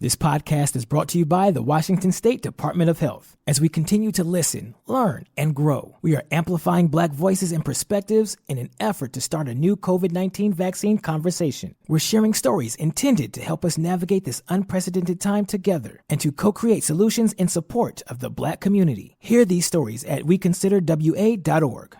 This podcast is brought to you by the Washington State Department of Health. As we continue to listen, learn, and grow, we are amplifying Black voices and perspectives in an effort to start a new COVID-19 vaccine conversation. We're sharing stories intended to help us navigate this unprecedented time together and to co-create solutions in support of the Black community. Hear these stories at weconsiderwa.org.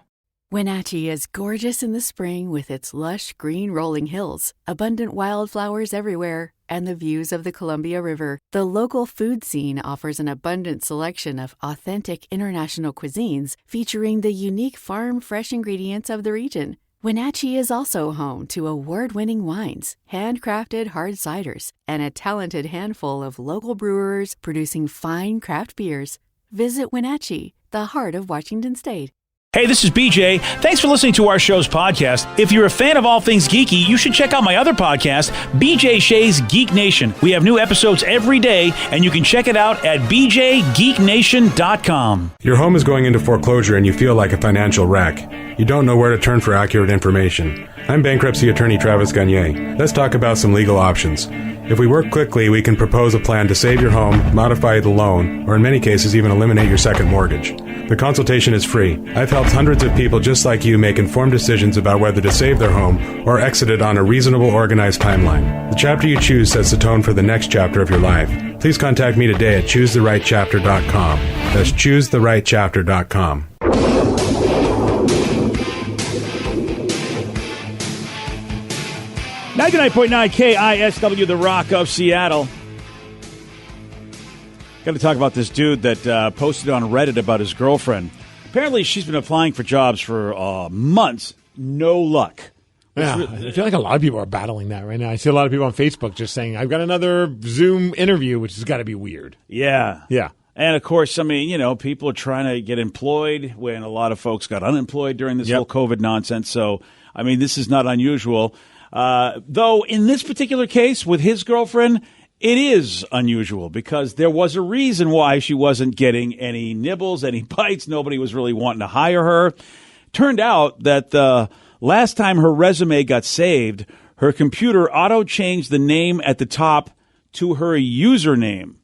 Wenatchee is gorgeous in the spring with its lush green rolling hills, abundant wildflowers everywhere, and the views of the Columbia River. The local food scene offers an abundant selection of authentic international cuisines featuring the unique farm-fresh ingredients of the region. Wenatchee is also home to award-winning wines, handcrafted hard ciders, and a talented handful of local brewers producing fine craft beers. Visit Wenatchee, the heart of Washington State. Hey, this is BJ. Thanks for listening to our show's podcast. If you're a fan of all things geeky, you should check out my other podcast, BJ Shea's Geek Nation. We have new episodes every day, and you can check it out at bjgeeknation.com. Your home is going into foreclosure and you feel like a financial wreck. You don't know where to turn for accurate information. I'm bankruptcy attorney Travis Gagne. Let's talk about some legal options. If we work quickly, we can propose a plan to save your home, modify the loan, or in many cases even eliminate your second mortgage. The consultation is free. I've helped hundreds of people just like you make informed decisions about whether to save their home or exit it on a reasonable, organized timeline. The chapter you choose sets the tone for the next chapter of your life. Please contact me today at choosetherightchapter.com. That's choosetherightchapter.com. .9 KISW, the Rock of Seattle. Got to talk about this dude that posted on Reddit about his girlfriend. Apparently, she's been applying for jobs for months. No luck. Yeah, I feel like a lot of people are battling that right now. I see a lot of people on Facebook just saying, I've got another Zoom interview, which has got to be weird. Yeah. Yeah. And, of course, I mean, you know, people are trying to get employed when a lot of folks got unemployed during this whole COVID nonsense. So, I mean, this is not unusual. Though in this particular case with his girlfriend, it is unusual because there was a reason why she wasn't getting any nibbles, any bites. Nobody was really wanting to hire her. Turned out that the last time her resume got saved, her computer auto-changed the name at the top to her username,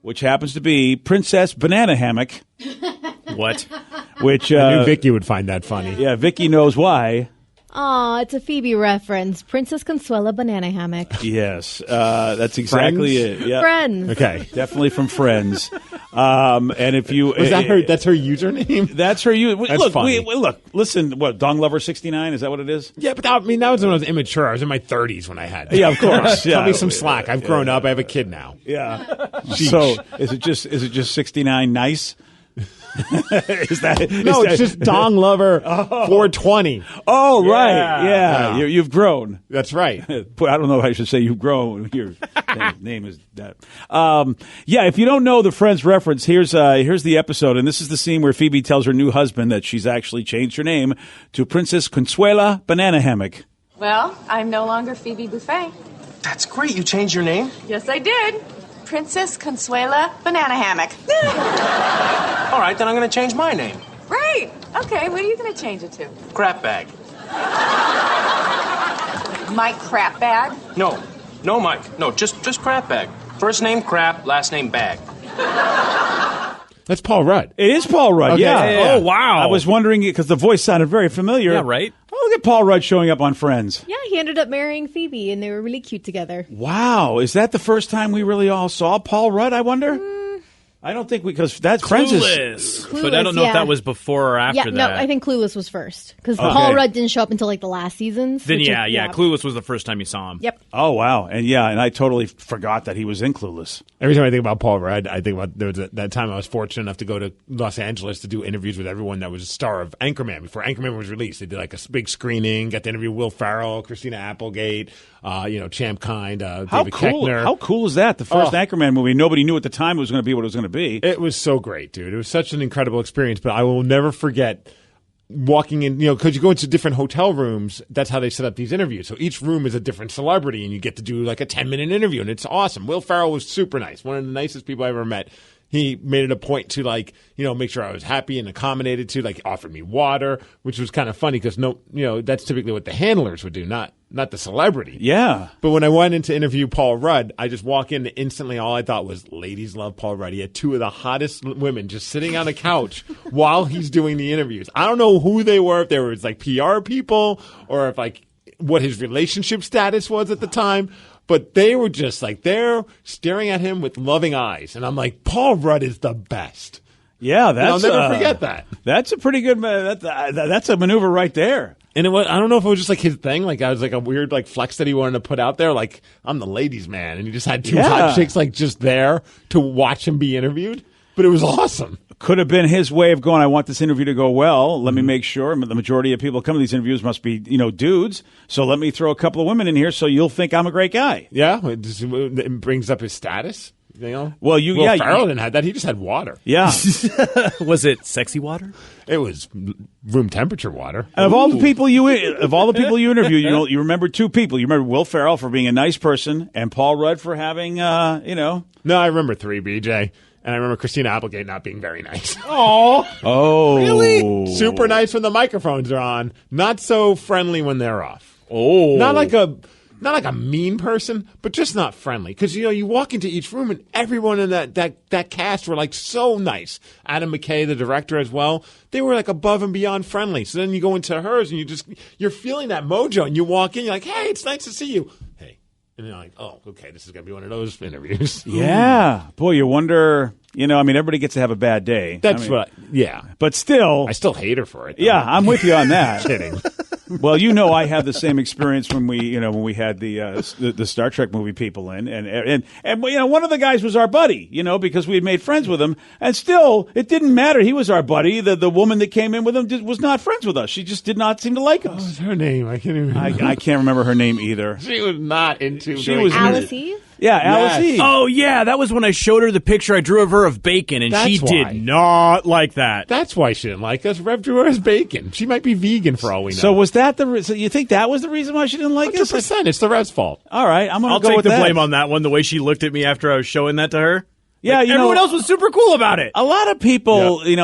which happens to be Princess Banana Hammock. What? Which I knew Vicky would find that funny. Yeah, Vicky knows why. Aw, it's a Phoebe reference. Princess Consuela Banana Hammock. Yes, that's exactly Friends? it. Yeah. Friends. Okay. Definitely from Friends. And if you... Was that her? That's her username? That's her... That's look, funny. Look, listen, what, Dong Lover 69? Is that what it is? Yeah, but that was when I was immature. I was in my 30s when I had that. Yeah, of course. Cut me some slack. I've grown up. I have a kid now. Yeah. So, is it just 69 nice? It's just Dong Lover 420. Oh, right. Yeah. You've grown. That's right. I don't know if I should say you've grown. Your name is that. Yeah, if you don't know the Friends reference, here's the episode, and this is the scene where Phoebe tells her new husband that she's actually changed her name to Princess Consuela Banana Hammock. Well, I'm no longer Phoebe Buffet. That's great. You changed your name? Yes, I did. Princess Consuela Banana Hammock. All right, then I'm going to change my name. Right. Okay, what are you going to change it to? Crap Bag. Mike Crap Bag? No, Mike. No, just Crap Bag. First name Crap, last name Bag. That's Paul Rudd. It is Paul Rudd, Okay. yeah. Oh, wow. I was wondering, because the voice sounded very familiar. Yeah, right? Oh, look at Paul Rudd showing up on Friends. Yeah, he ended up marrying Phoebe, and they were really cute together. Wow. Is that the first time we really all saw Paul Rudd, I wonder? I don't think because that's Friends is... Clueless, but I don't know if that was before or after that. No, I think Clueless was first. Because Paul Rudd didn't show up until like the last seasons. Then Clueless was the first time you saw him. Yep. Oh, wow. And I totally forgot that he was in Clueless. Every time I think about Paul Rudd, I think about that time I was fortunate enough to go to Los Angeles to do interviews with everyone that was a star of Anchorman. Before Anchorman was released, they did like a big screening, got to interview Will Ferrell, Christina Applegate, Champ Kind, David Koechner. How cool is that? The first Anchorman movie, nobody knew at the time it was going to be what it was going to be. It was so great, dude. It was such an incredible experience, but I will never forget walking in, because you go into different hotel rooms, that's how they set up these interviews. So each room is a different celebrity, and you get to do like a 10-minute interview, and it's awesome. Will Ferrell was super nice, one of the nicest people I ever met. He made it a point to make sure I was happy and accommodated to, offered me water, which was kind of funny because that's typically what the handlers would do, not not the celebrity. Yeah. But when I went in to interview Paul Rudd, I just walk in and instantly all I thought was, ladies love Paul Rudd. He had two of the hottest women just sitting on a couch while he's doing the interviews. I don't know who they were, if they were like PR people or if like what his relationship status was at the time. But they were just like there staring at him with loving eyes. And I'm like, Paul Rudd is the best. Yeah, I'll never forget that. That's a pretty good. That's a maneuver right there. And I don't know if it was just like his thing, like I was like a weird like flex that he wanted to put out there, like I'm the ladies' man, and he just had two hot chicks like just there to watch him be interviewed. But it was awesome. Could have been his way of going, I want this interview to go well. Let me make sure. The majority of people coming to these interviews must be, dudes. So let me throw a couple of women in here so you'll think I'm a great guy. Yeah, it brings up his status. Well, Will Ferrell didn't have that. He just had water. Yeah. Was it sexy water? It was room temperature water. And of all the people you interview, you remember two people. You remember Will Ferrell for being a nice person, and Paul Rudd for having, No, I remember 3, BJ. And I remember Christina Applegate not being very nice. Oh, really? Super nice when the microphones are on. Not so friendly when they're off. Oh, not like a mean person, but just not friendly. Because you walk into each room and everyone in that cast were like so nice. Adam McKay, the director as well, they were like above and beyond friendly. So then you go into hers and you're feeling that mojo, and you walk in, you're like, hey, it's nice to see you. Hey. And you're like, oh, okay, this is going to be one of those interviews. Yeah. Boy, you wonder, everybody gets to have a bad day. Yeah. But still. I still hate her for it, though. Yeah, I'm with you on that. Kidding. Well, I had the same experience when we had the Star Trek movie people in, and one of the guys was our buddy, because we had made friends with him, and still it didn't matter. He was our buddy. The woman that came in with him was not friends with us. She just did not seem to like us. What was her name? I can't even remember. I can't remember her name either. She was not into. She was Alice Eve. Yeah, Alice Eve. Oh, yeah, that was when I showed her the picture I drew of her of bacon, and she did not like that. That's why she didn't like us. Rev drew her as bacon. She might be vegan for all we know. So was that so you think that was the reason why she didn't like us? 100%. It's the Rev's fault. All right, I'll go take with the that. blame on that one, the way she looked at me after I was showing that to her. Yeah, everyone else was super cool about it. A lot of people, they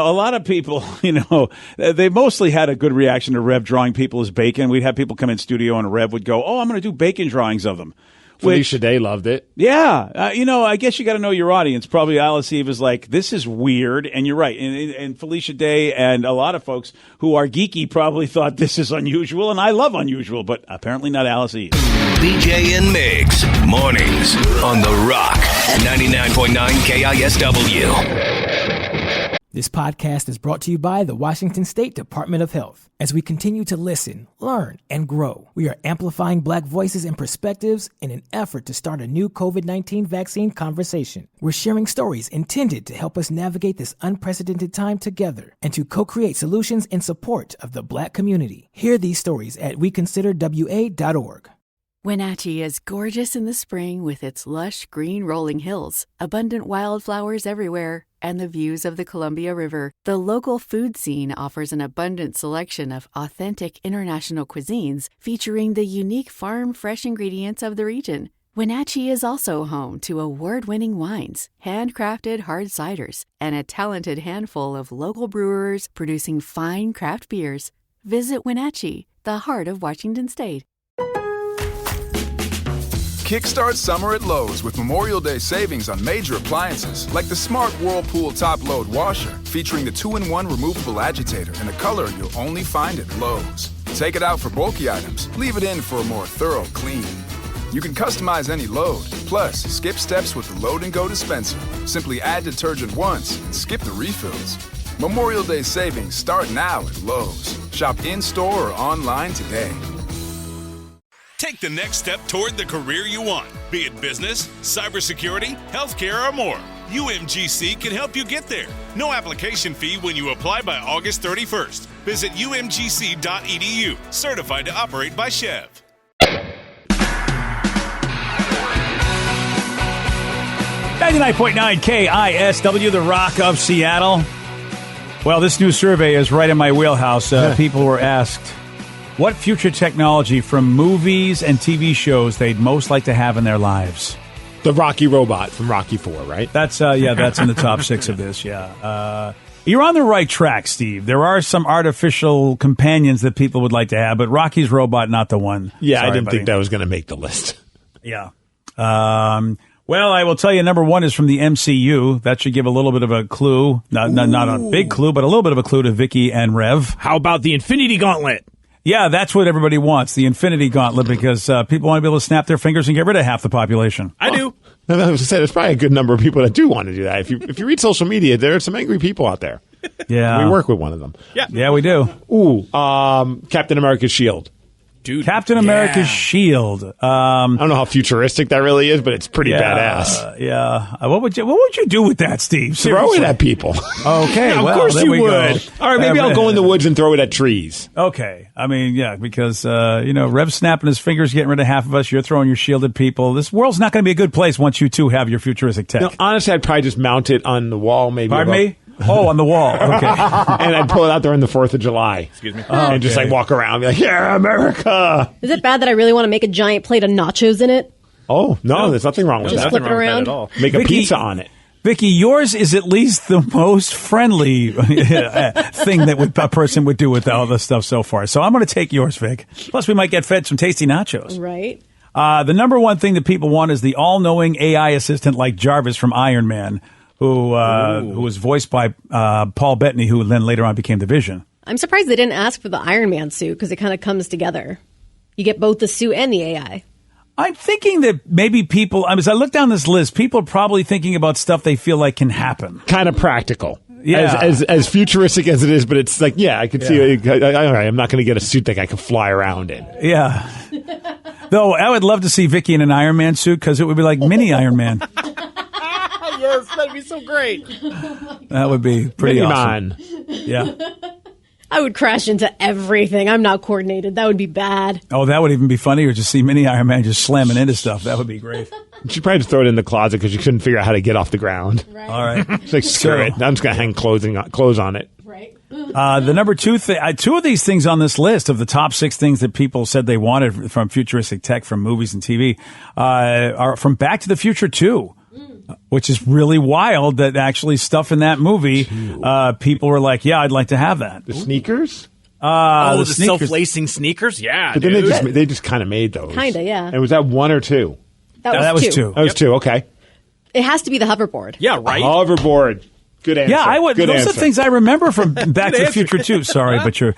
mostly had a good reaction to Rev drawing people as bacon. We'd have people come in studio and Rev would go, "Oh, I'm going to do bacon drawings of them." Felicia Day loved it. Yeah. I guess you got to know your audience. Probably Alice Eve is like, this is weird. And you're right. And Felicia Day and a lot of folks who are geeky probably thought this is unusual. And I love unusual, but apparently not Alice Eve. BJ and Migs, mornings on The Rock, 99.9 KISW. This podcast is brought to you by the Washington State Department of Health. As we continue to listen, learn, and grow, we are amplifying Black voices and perspectives in an effort to start a new COVID-19 vaccine conversation. We're sharing stories intended to help us navigate this unprecedented time together and to co-create solutions in support of the Black community. Hear these stories at weconsiderwa.org. Wenatchee is gorgeous in the spring with its lush green rolling hills, abundant wildflowers everywhere, and the views of the Columbia River. The local food scene offers an abundant selection of authentic international cuisines featuring the unique farm-fresh ingredients of the region. Wenatchee is also home to award-winning wines, handcrafted hard ciders, and a talented handful of local brewers producing fine craft beers. Visit Wenatchee, the heart of Washington State. Kickstart summer at Lowe's with Memorial Day savings on major appliances like the smart Whirlpool top load washer featuring the 2-in-1 removable agitator in a color you'll only find at Lowe's. Take it out for bulky items, leave it in for a more thorough clean. You can customize any load, plus skip steps with the Load and Go dispenser. Simply add detergent once and skip the refills. Memorial Day savings start now at Lowe's. Shop in-store or online today. Take the next step toward the career you want, be it business, cybersecurity, healthcare, or more. UMGC can help you get there. No application fee when you apply by August 31st. Visit umgc.edu, certified to operate by Chev. 99.9 KISW, the Rock of Seattle. Well, this new survey is right in my wheelhouse. People were asked what future technology from movies and TV shows they'd most like to have in their lives. The Rocky robot from Rocky IV, right? That's that's in the top 6 of this, yeah. You're on the right track, Steve. There are some artificial companions that people would like to have, but Rocky's robot, not the one. Yeah, Sorry, I didn't buddy. think that was going to make the list. Yeah. Well, I will tell you, number one is from the MCU. That should give a little bit of a clue. Not a big clue, but a little bit of a clue to Vicky and Rev. How about the Infinity Gauntlet? Yeah, that's what everybody wants, the Infinity Gauntlet, because people want to be able to snap their fingers and get rid of half the population. I do. I was going to say, there's probably a good number of people that do want to do that. If you read social media, there are some angry people out there. Yeah. We work with one of them. Yeah, we do. Ooh, Captain America's shield. Dude, Captain America's shield. I don't know how futuristic that really is, but it's pretty badass. Yeah. What would you do with that, Steve? Throw it at people. Okay, of well, course there you we would. go. All right, maybe I'll go in the woods and throw it at trees. Okay. I mean, yeah, because, Rev's snapping his fingers, getting rid of half of us. You're throwing your shield at people. This world's not going to be a good place once you two have your futuristic tech. No, honestly, I'd probably just mount it on the wall, maybe. Pardon me? Oh, on the wall. Okay. And I'd pull it out there on the 4th of July. Excuse me. And just walk around and be like, yeah, America. Is it bad that I really want to make a giant plate of nachos in it? Oh, no, there's nothing wrong with Just that. flip it around. Make a Vicky, pizza on it. Vicky, yours is at least the most friendly thing that a person would do with all this stuff so far. So I'm going to take yours, Vic. Plus, we might get fed some tasty nachos. Right. The number one thing that people want is the all-knowing AI assistant like Jarvis from Iron Man, who was voiced by Paul Bettany, who then later on became the Vision. I'm surprised they didn't ask for the Iron Man suit because it kind of comes together. You get both the suit and the AI. I'm thinking that maybe people, as I look down this list, people are probably thinking about stuff they feel like can happen. Kind of practical. Yeah. As futuristic as it is, but it's like, yeah, I could see, all right, I'm not going to get a suit that I can fly around in. Yeah. Though I would love to see Vicky in an Iron Man suit because it would be like mini Iron Man. Yes, that'd be so great. That would be pretty Mini awesome. Man. Yeah. I would crash into everything. I'm not coordinated. That would be bad. Oh, that would even be funnier. Just see mini Iron Man just slamming into stuff. That would be great. She'd probably just throw it in the closet because you couldn't figure out how to get off the ground. Right. All right. It's like, screw it. I'm just going to hang clothes on it. Right. The number two thing, two of these things on this list of the top 6 things that people said they wanted from futuristic tech from movies and TV are from Back to the Future 2. Which is really wild that actually stuff in that movie, people were like, yeah, I'd like to have that. The sneakers? The self-lacing sneakers? Yeah, But then they just kind of made those. Kind of, yeah. And was that 1 or 2? That was 2. That was 2, okay. It has to be the hoverboard. Yeah, right? Hoverboard. Good answer. Yeah, I would. Good Those answer. are the things I remember from Back to the Future 2. Sorry, but you're...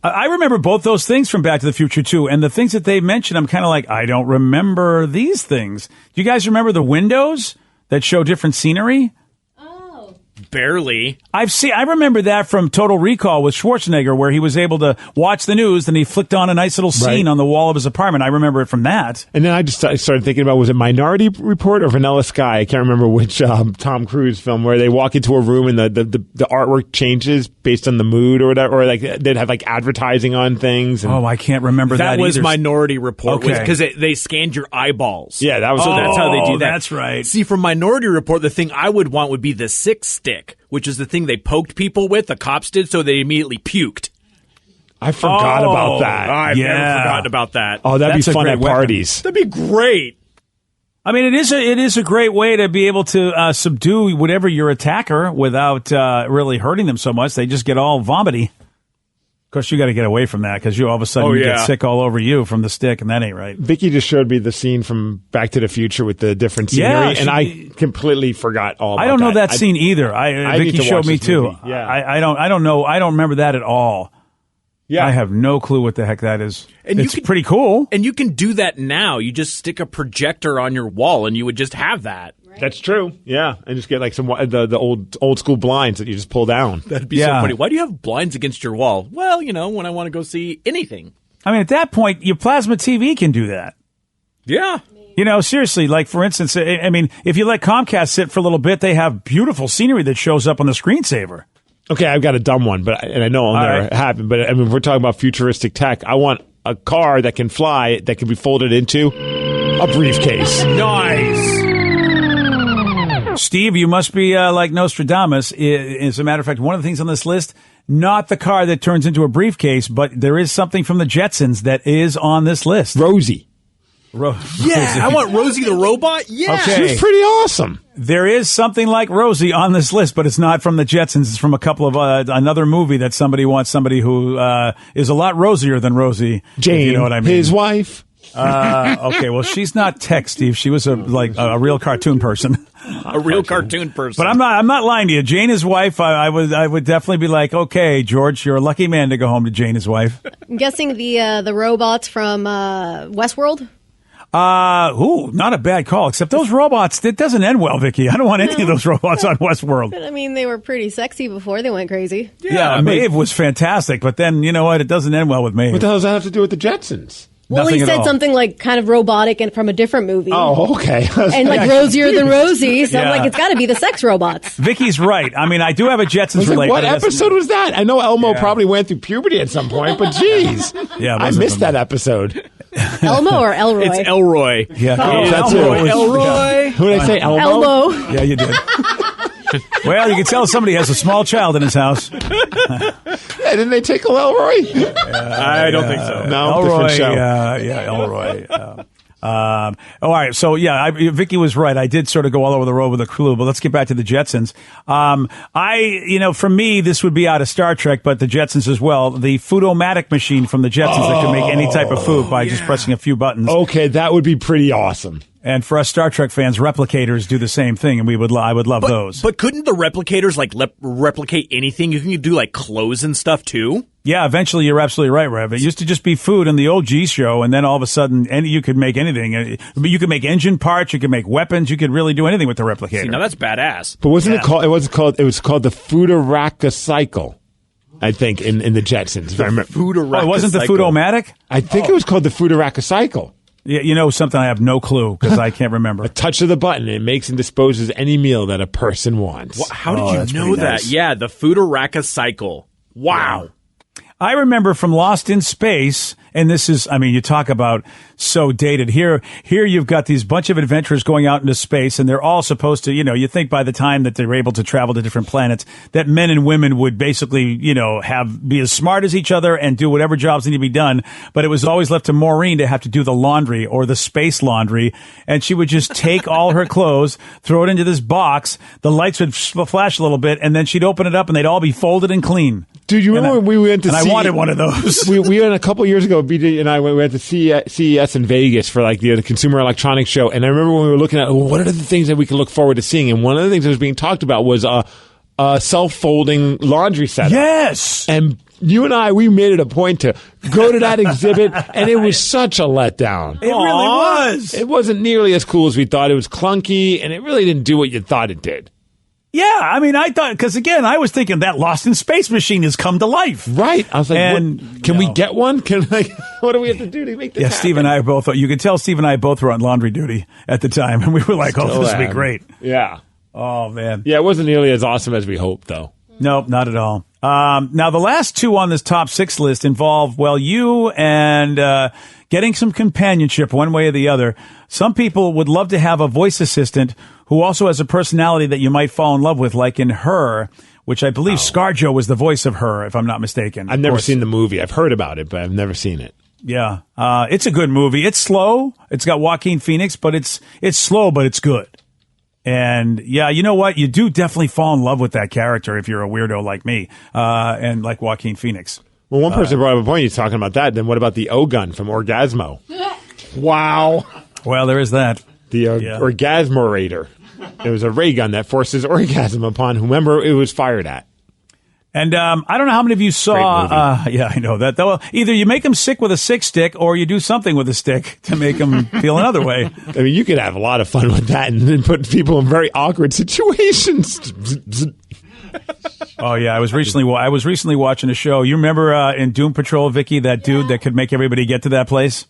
I remember both those things from Back to the Future 2, and the things that they mentioned, I'm kind of like, I don't remember these things. Do you guys remember the windows that show different scenery? Barely. I remember that from Total Recall with Schwarzenegger, where he was able to watch the news and he flicked on a nice little scene on the wall of his apartment. I remember it from that. And then I started thinking about, was it Minority Report or Vanilla Sky? I can't remember which Tom Cruise film, where they walk into a room and the artwork changes based on the mood or whatever, or like they'd have like advertising on things. And I can't remember that. That was either. Minority Report, Okay. because they scanned your eyeballs. Yeah, that was so that's how they do that. That's right. See, from Minority Report, the thing I would want would be the 6-stick, which is the thing they poked people with. The cops did, so they immediately puked. I forgot about that. I've never forgotten about that. Oh, that'd That's be a fun great at weapon. parties. That'd be great. I mean, it is a great way to be able to subdue whatever your attacker without really hurting them so much. They just get all vomity. Of course, you got to get away from that because you all of a sudden you get sick all over you from the stick, and that ain't right. Vicky just showed me the scene from Back to the Future with the different scenery, and I completely forgot all about that. I don't know that scene either. need Vicky to showed watch me this too. movie. Yeah. I don't know. I don't remember that at all. Yeah. I have no clue what the heck that is. And it's pretty cool. And you can do that now. You just stick a projector on your wall, and you would just have that. That's true. Yeah, and just get like some the old school blinds that you just pull down. That'd be so funny. Why do you have blinds against your wall? Well, when I want to go see anything. I mean, at that point, your plasma TV can do that. Yeah. Seriously, like, for instance, I mean, if you let Comcast sit for a little bit, they have beautiful scenery that shows up on the screensaver. Okay, I've got a dumb one, and I know it'll never happen. But I mean, if we're talking about futuristic tech, I want a car that can fly that can be folded into a briefcase. Nice. Steve, you must be like Nostradamus. As a matter of fact, one of the things on this list, not the car that turns into a briefcase, but there is something from the Jetsons that is on this list. Rosie. Yeah, I want Rosie the robot. Yeah. Okay. She was pretty awesome. There is something like Rosie on this list, but it's not from the Jetsons. It's from a couple of another movie that somebody wants somebody who is a lot rosier than Rosie. Jane, you know what I mean? His wife. Okay, well, she's not tech, Steve. She was a real cartoon person. A real cartoon person. But I'm not lying to you. Jane, his wife, I would definitely be like, okay, George, you're a lucky man to go home to Jane, his wife. I'm guessing the robots from Westworld. Not a bad call. Except those robots, it doesn't end well, Vicky. I don't want any of those robots on Westworld. But I mean, they were pretty sexy before they went crazy. Yeah, Maeve was fantastic, but then you know what? It doesn't end well with Maeve. What the hell does that have to do with the Jetsons? Well, Nothing he at said all. something like kind of robotic and from a different movie. Oh, okay. And like rosier than Rosie, so I'm Yeah. like, it's got to be the sex robots. Vicky's right. I mean, I do have a Jetsons related. What episode was that? I know Elmo probably went through puberty at some point, but geez. Yeah, I missed that episode. Elmo or Elroy? It's Elroy. Yeah, that's Elroy. it. Elroy. Who did I say? Elmo? Elmo. Yeah, you did. Well, you can tell somebody has a small child in his house. Yeah, didn't they tickle Elroy? I don't think so. No, Elroy. different show. Elroy. All right. So yeah, Vicky was right. I did sort of go all over the road with a clue, but let's get back to the Jetsons. For me, this would be out of Star Trek, but the Jetsons as well. The Foodomatic machine from the Jetsons that could make any type of food by just pressing a few buttons. Okay, that would be pretty awesome. And for us Star Trek fans, replicators do the same thing, and I would love those. But couldn't the replicators replicate anything? You can do like clothes and stuff too. Yeah, eventually you're absolutely right, Rev. It used to just be food in the old G show, and then all of a sudden, you could make anything. You could make engine parts, you could make weapons, you could really do anything with the replicator. See, now that's badass. But wasn't it called? It was called the Foodaraka cycle. I think in the Jetsons. If I remember. It wasn't the Foodomatic? I think it was called the Foodaraka cycle. Yeah, you know something? I have no clue because I can't remember. A touch of the button, it makes and disposes any meal that a person wants. How did you know that? Nice. Yeah, the Foodaraka cycle. Wow. I remember from Lost in Space, and this is, I mean, you talk about so dated. Here you've got these bunch of adventurers going out into space, and they're all supposed to, you think by the time that they're able to travel to different planets, that men and women would basically, be as smart as each other and do whatever jobs need to be done. But it was always left to Maureen to have to do the laundry or the space laundry. And she would just take all her clothes, throw it into this box, the lights would flash a little bit, and then she'd open it up and they'd all be folded and clean. Dude, you remember when we went to I wanted one of those. we went a couple years ago, BJ and I went to CES in Vegas for like the Consumer Electronics Show. And I remember when we were looking at what are the things that we can look forward to seeing. And one of the things that was being talked about was a self-folding laundry setup. Yes. And you and I, we made it a point to go to that exhibit, and it was such a letdown. It really was. It wasn't nearly as cool as we thought. It was clunky, and it really didn't do what you thought it did. Yeah, I mean, I thought, because again, I was thinking that Lost in Space machine has come to life. Right. I was like, can we get one? What do we have to do to make this happen? Steve and I both, you could tell Steve and I both were on laundry duty at the time, and we were like, this would be great. Yeah. Oh, man. Yeah, it wasn't nearly as awesome as we hoped, though. Nope, not at all. Now, the last two on this top 6 list involve, you and getting some companionship one way or the other. Some people would love to have a voice assistant who also has a personality that you might fall in love with, like in Her, which I believe ScarJo was the voice of Her, if I'm not mistaken. I've never seen the movie. I've heard about it, but I've never seen it. Yeah. It's a good movie. It's slow. It's got Joaquin Phoenix, but it's slow, but it's good. And yeah, you know what? You do definitely fall in love with that character if you're a weirdo like me, and like Joaquin Phoenix. Well, one person brought up a point. He's talking about that. Then what about the O-gun from Orgasmo? Wow. Well, there is that. The Orgasmorator. It was a ray gun that forces orgasm upon whomever it was fired at. And I don't know how many of you saw. Yeah, I know that. Well, either you make them sick with a sick stick, or you do something with a stick to make them feel another way. I mean, you could have a lot of fun with that, and then put people in very awkward situations. Oh yeah, I was recently watching a show. You remember in Doom Patrol, Vicky, that dude that could make everybody get to that place?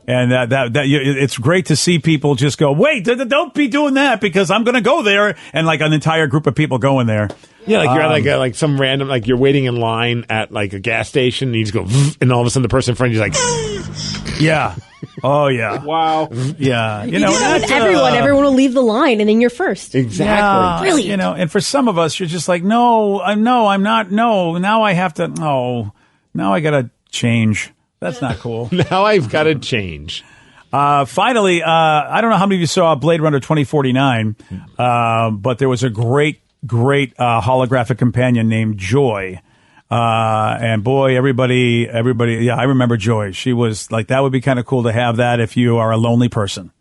And it's great to see people just go, wait, don't be doing that because I'm going to go there. And like an entire group of people going there. Yeah, like you're at like some random, like you're waiting in line at like a gas station and you just go, and all of a sudden the person in front of you is like, yeah. Oh, yeah. Wow. Yeah. You do that with everyone. Everyone will leave the line and then you're first. Exactly. Yeah, brilliant. And for some of us, you're just like, no, I'm not. No, now I have to. No, now I got to change. That's not cool. Now I've got to change. Finally, I don't know how many of you saw Blade Runner 2049, but there was a great holographic companion named Joy. And boy, everybody, yeah, I remember Joy. She was like, that would be kind of cool to have that if you are a lonely person.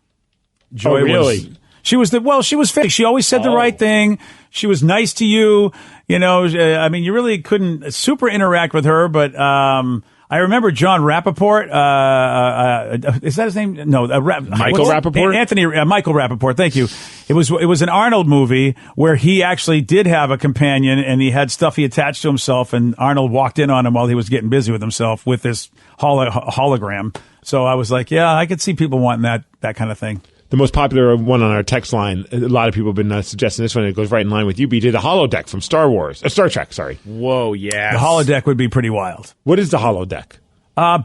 Joy really? She was fake. She always said the right thing. She was nice to you. You know, I mean, you really couldn't super interact with her, but, I remember John Rappaport. Is that his name? No, Michael Rappaport. Michael Rappaport. Thank you. It was an Arnold movie where he actually did have a companion, and he had stuff he attached to himself, and Arnold walked in on him while he was getting busy with himself with this hologram. So I was like, yeah, I could see people wanting that kind of thing. The most popular one on our text line, a lot of people have been suggesting this one. It goes right in line with you, BJ, the holodeck from Star Trek, sorry. Whoa, yeah. The holodeck would be pretty wild. What is the holodeck?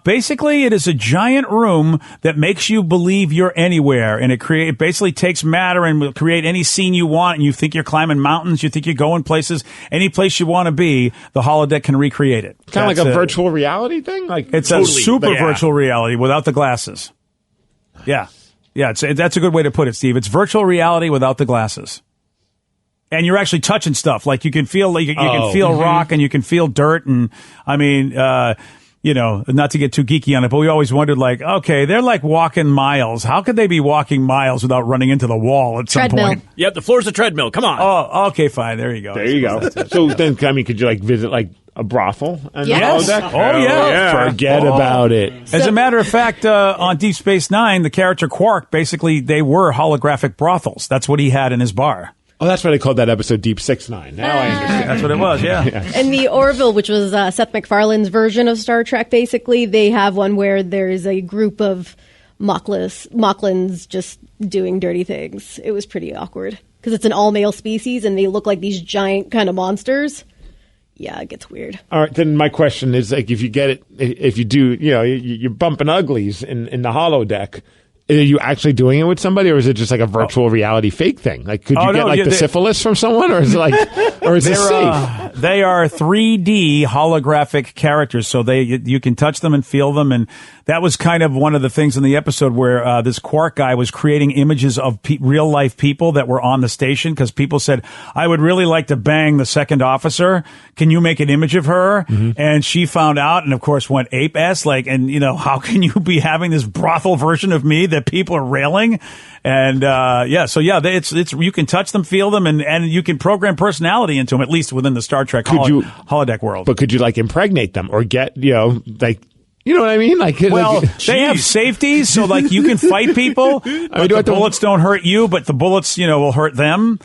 Basically, it is a giant room that makes you believe you're anywhere, and it basically takes matter and will create any scene you want, and you think you're climbing mountains, you think you're going places, any place you want to be, the holodeck can recreate it. Kind of like a virtual reality thing? It's totally, a super virtual reality without the glasses. Yeah. Yeah, that's a good way to put it, Steve. It's virtual reality without the glasses. And you're actually touching stuff. Like you can feel you can feel rock and you can feel dirt. And I mean, you know, not to get too geeky on it, but we always wondered, like, okay, they're like walking miles. How could they be walking miles without running into the wall at some point? Yep, the floor's a treadmill. Come on. Oh, okay, fine. There you go. There you go. So then, I mean, could you like visit like a brothel? And yes. The holodeck? Oh, yeah. Forget about it. As a matter of fact, on Deep Space Nine, the character Quark, basically, they were holographic brothels. That's what he had in his bar. Oh, that's why they called that episode Deep 6-9. Now I understand. That's what it was, yeah. And the Orville, which was Seth MacFarlane's version of Star Trek, basically, they have one where there's a group of Mocklins just doing dirty things. It was pretty awkward because it's an all-male species and they look like these giant kind of monsters. Yeah, it gets weird. All right, then my question is, like, if you get it, if you do, you know, you're bumping uglies in the holodeck, are you actually doing it with somebody, or is it just like a virtual reality fake thing? Like, could you get the syphilis from someone, or is it like, or is it safe? They are 3D holographic characters, so you can touch them and feel them, and that was kind of one of the things in the episode where this Quark guy was creating images of real life people that were on the station, because people said, I would really like to bang the second officer. Can you make an image of her? Mm-hmm. And she found out, and of course went ape-ass, like, and you know, how can you be having this brothel version of me that people are railing? And it's you can touch them, feel them, and you can program personality into them, at least within the Star Trek holodeck world. But could you like impregnate them or get, you know, like, you know what I mean? Like, they have safeties, so like you can fight people, but the bullets don't hurt you, but the bullets, you know, will hurt them.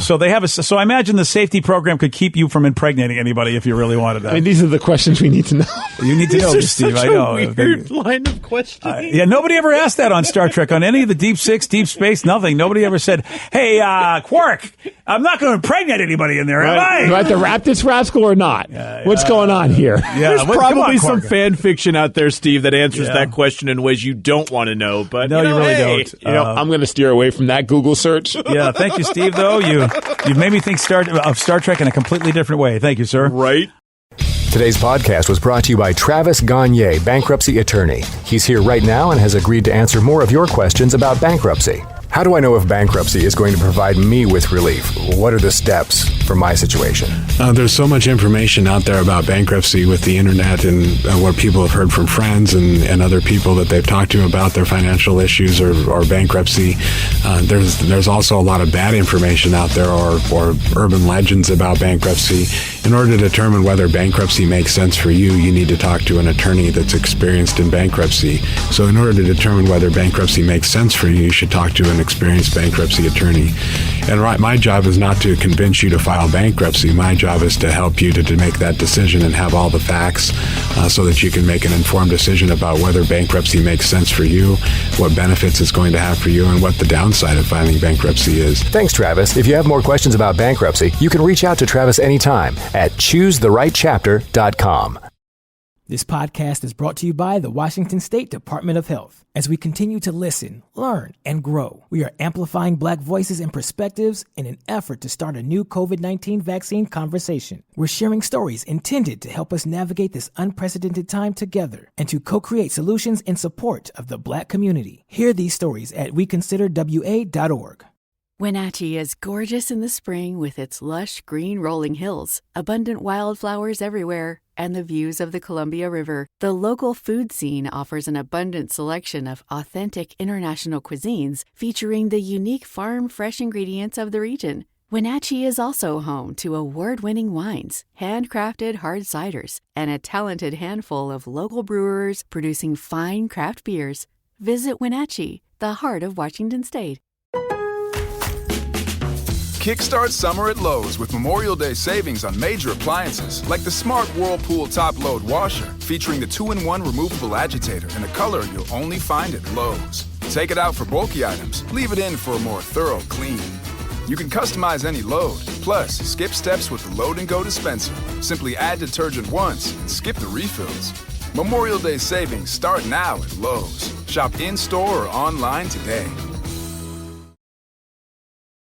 So they have so I imagine the safety program could keep you from impregnating anybody if you really wanted that. I mean, these are the questions we need to know. You need to know, Steve. I know. Weird line of questioning. Yeah, nobody ever asked that on Star Trek, on any of the Deep Six, Deep Space, nothing. Nobody ever said, "Hey, Quark, I'm not going to impregnate anybody in there, am I? Do I have to wrap this rascal or not? What's going on here?" Yeah, there's probably some fan fiction out there, Steve, that answers that question in ways you don't want to know. But no, you really don't. You know, I'm going to steer away from that Google search. Yeah, thank you, Steve. Though you've made me think of Star Trek in a completely different way. Thank you, sir. Right. Today's podcast was brought to you by Travis Gagne, bankruptcy attorney. He's here right now and has agreed to answer more of your questions about bankruptcy. How do I know if bankruptcy is going to provide me with relief? What are the steps for my situation? There's so much information out there about bankruptcy with the internet and what people have heard from friends and other people that they've talked to about their financial issues or bankruptcy. There's also a lot of bad information out there or urban legends about bankruptcy. In order to determine whether bankruptcy makes sense for you, you need to talk to an attorney that's experienced in bankruptcy. So in order to determine whether bankruptcy makes sense for you, you should talk to an experienced bankruptcy attorney. And my job is not to convince you to file bankruptcy. My job is to help you to make that decision and have all the facts so that you can make an informed decision about whether bankruptcy makes sense for you, what benefits it's going to have for you, and what the downside of filing bankruptcy is. Thanks, Travis. If you have more questions about bankruptcy, you can reach out to Travis anytime at ChooseTheRightChapter.com. This podcast is brought to you by the Washington State Department of Health. As we continue to listen, learn, and grow, we are amplifying Black voices and perspectives in an effort to start a new COVID-19 vaccine conversation. We're sharing stories intended to help us navigate this unprecedented time together and to co-create solutions in support of the Black community. Hear these stories at weconsiderwa.org. Wenatchee is gorgeous in the spring with its lush green rolling hills, abundant wildflowers everywhere, and the views of the Columbia River. The local food scene offers an abundant selection of authentic international cuisines featuring the unique farm-fresh ingredients of the region. Wenatchee is also home to award-winning wines, handcrafted hard ciders, and a talented handful of local brewers producing fine craft beers. Visit Wenatchee, the heart of Washington State. Kickstart summer at Lowe's with Memorial Day savings on major appliances like the Smart Whirlpool Top Load Washer, featuring the 2-in-1 removable agitator in a color you'll only find at Lowe's. Take it out for bulky items, leave it in for a more thorough clean. You can customize any load, plus skip steps with the Load and Go dispenser. Simply add detergent once and skip the refills. Memorial Day savings start now at Lowe's. Shop in-store or online today.